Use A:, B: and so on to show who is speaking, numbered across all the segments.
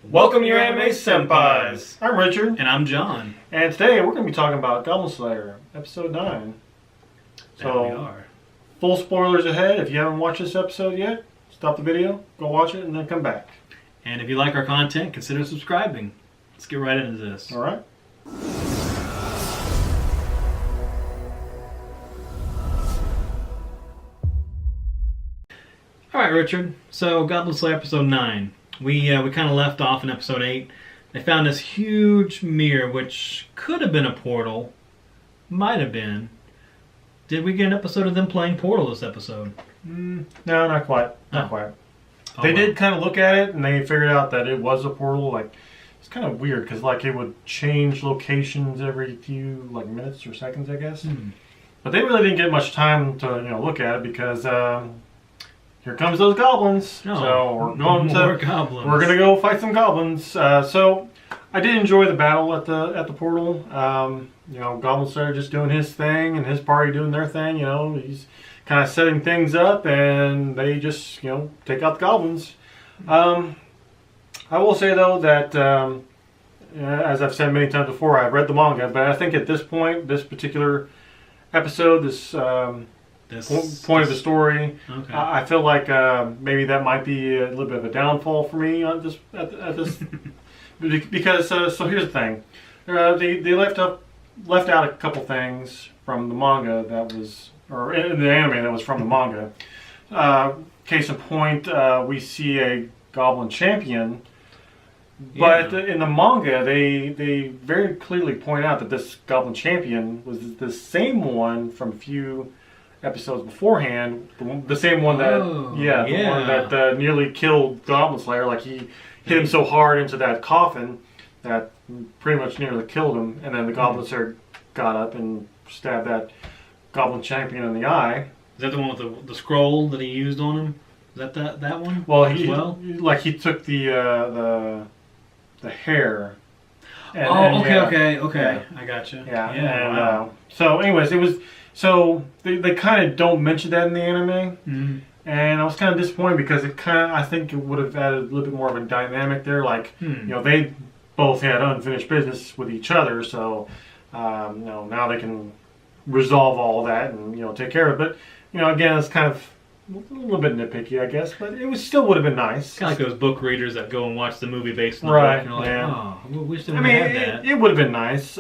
A: Welcome to Your Anime Senpais. I'm Richard.
B: And I'm John.
A: And today we're going to be talking about Goblin Slayer, Episode 9.
B: So, we are.
A: Full spoilers ahead. If you haven't watched this episode yet, stop the video, go watch it, and then come back.
B: And if you like our content, consider subscribing. Let's get right into this.
A: Alright.
B: Alright, Richard. So, Goblin Slayer Episode 9. We kind of left off in Episode 8. They found this huge mirror, which could have been a portal. Might have been. Did we get an episode of them playing Portal this episode?
A: No, not quite. Not quite.
B: Oh,
A: They did kind of look at it, and they figured out that it was a portal. Like, it's kind of weird, because like it would change locations every few minutes or seconds, I guess. But they really didn't get much time to look at it, because here comes those goblins.
B: Oh,
A: so we're going
B: goblins.
A: We're gonna go fight some goblins. So I did enjoy the battle at the portal. Goblin Slayer just doing his thing and his party doing their thing. He's kind of setting things up, and they just take out the goblins. I will say though that as I've said many times before, I've read the manga, but I think at this point, this particular episode, this point of the story,
B: Okay.
A: I feel like maybe that might be a little bit of a downfall for me on this at this because so here's the thing, they left out a couple things from the manga that was, or in the anime that was from the manga. Case in point, we see a goblin champion. But in the manga, they very clearly point out that this goblin champion was the same one from a few episodes beforehand, the same one that the one that nearly killed Goblin Slayer. Like, he hit him so hard into that coffin that pretty much nearly killed him, and then the Goblin Slayer got up and stabbed that goblin champion in the eye.
B: Is that the one with the scroll that he used on him? Is that one?
A: Well, he took the hair.
B: Okay. I gotcha.
A: Yeah. So anyways, it was. So they kind of don't mention that in the anime, and I was kind of disappointed because I think it would have added a little bit more of a dynamic there. Like, they both had unfinished business with each other, so now they can resolve all that and take care of it. But again, it's kind of a little bit nitpicky, I guess, but it still would have been nice.
B: Kind of like those book readers that go and watch the movie based on the
A: right,
B: book. And you're like, oh, I wish they would
A: have
B: had that.
A: It would have been nice.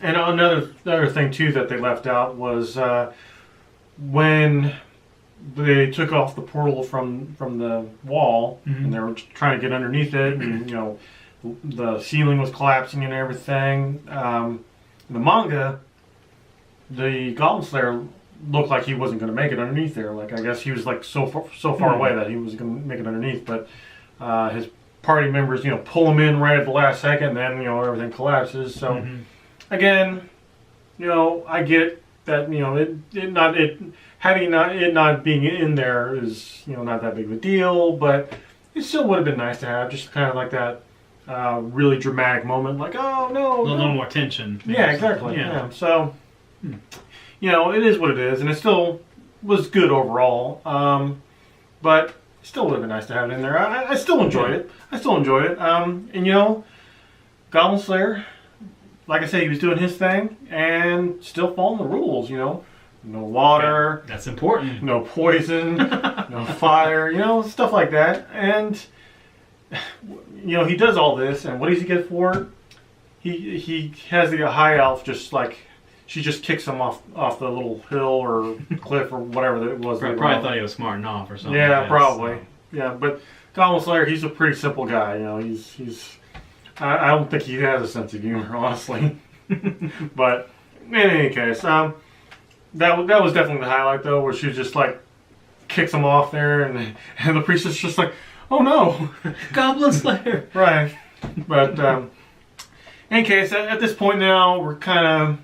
A: And another thing too that they left out was when they took off the portal from the wall, and they were trying to get underneath it, and the ceiling was collapsing and everything. In the manga, the Goblin Slayer looked like he wasn't going to make it underneath there. Like, I guess he was like so far away that he was going to make it underneath, but his party members pull him in right at the last second, and then everything collapses. So. Again, I get that it not being in there is not that big of a deal, but it still would have been nice to have just kind of like that really dramatic moment, like, oh no,
B: a little more tension.
A: Yeah, exactly. Yeah. So it is what it is, and it still was good overall. But it still would have been nice to have it in there. I still enjoyed it. And Goblin Slayer, like I said, he was doing his thing and still following the rules, No water.
B: That's important.
A: No poison. No fire. Stuff like that. And, he does all this, and what does he get for it? He has the high elf just like, she just kicks him off the little hill or cliff or whatever it was.
B: Probably thought he was smarting off or something.
A: Yeah, probably. So. Yeah, but Goblin Slayer, he's a pretty simple guy, he's I don't think he has a sense of humor, honestly. But in any case, that was definitely the highlight, though, where she just like kicks him off there, and the priestess just like, oh no,
B: Goblin Slayer.
A: Right. But in any case, at this point now, we're kind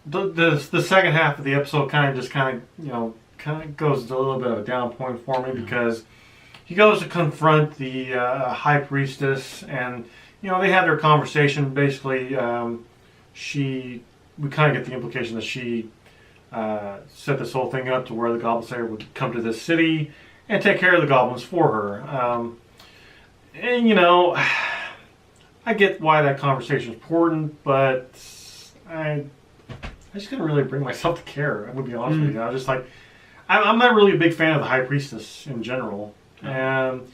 A: of the second half of the episode kind of goes to a little bit of a down point for me because he goes to confront the high priestess, and they have their conversation. Basically, we kind of get the implication that she set this whole thing up to where the Goblin Slayer would come to this city and take care of the goblins for her. And I get why that conversation is important, but I just couldn't really bring myself to care. I'm gonna be honest with you. I'm just like, I'm not really a big fan of the High Priestess in general, and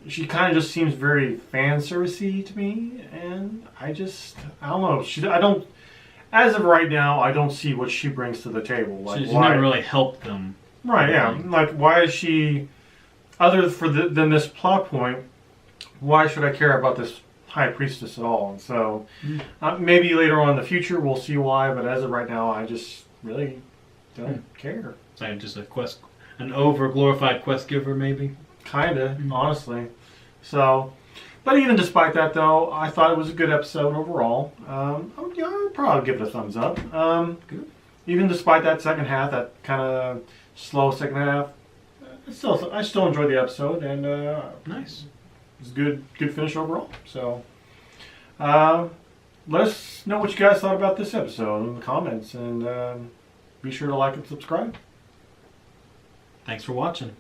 A: she kind of just seems very fan servicey to me, and I don't know. I don't. As of right now, I don't see what she brings to the table. Like,
B: she's never really helped them.
A: Right? Yeah. Like, why is she? Other than this plot point, why should I care about this High Priestess at all? And so maybe later on in the future we'll see why. But as of right now, I just really don't care.
B: It's like just an over glorified quest giver, maybe.
A: Kinda, honestly. So. But even despite that, though, I thought it was a good episode overall. I'd probably give it a thumbs up.
B: Good.
A: Even despite that second half, that kind of slow second half, I still enjoyed the episode, and
B: nice.
A: It was a good finish overall. So, let us know what you guys thought about this episode in the comments, and be sure to like and subscribe.
B: Thanks for watching.